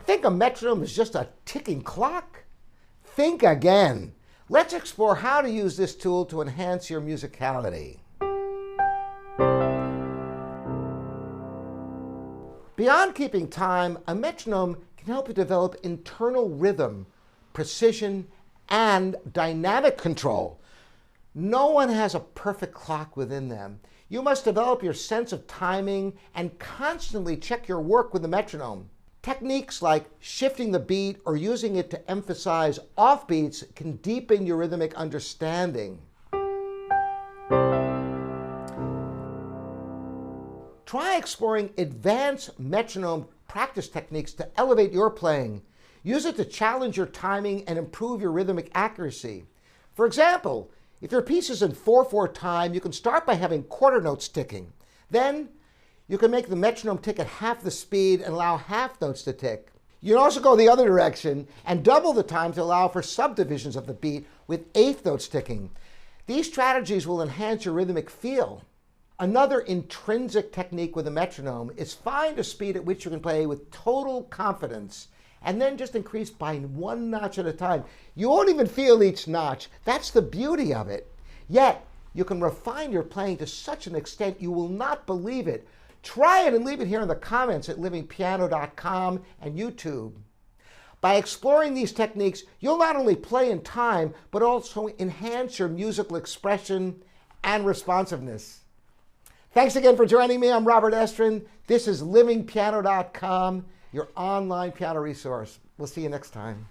Think a metronome is just a ticking clock? Think again. Let's explore how to use this tool to enhance your musicality. Beyond keeping time, a metronome can help you develop internal rhythm, precision, and dynamic control. No one has a perfect clock within them. You must develop your sense of timing and constantly check your work with the metronome. Techniques like shifting the beat or using it to emphasize offbeats can deepen your rhythmic understanding. Try exploring advanced metronome practice techniques to elevate your playing. Use it to challenge your timing and improve your rhythmic accuracy. For example, if your piece is in 4/4 time, you can start by having quarter notes ticking. Then, you can make the metronome tick at half the speed and allow half notes to tick. You can also go the other direction and double the time to allow for subdivisions of the beat with eighth notes ticking. These strategies will enhance your rhythmic feel. Another intrinsic technique with a metronome is find a speed at which you can play with total confidence and then just increase by one notch at a time. You won't even feel each notch. That's the beauty of it. Yet, you can refine your playing to such an extent you will not believe it. Try it and leave it here in the comments at livingpiano.com and YouTube. By exploring these techniques, you'll not only play in time, but also enhance your musical expression and responsiveness. Thanks again for joining me. I'm Robert Estrin. This is livingpiano.com, your online piano resource. We'll see you next time.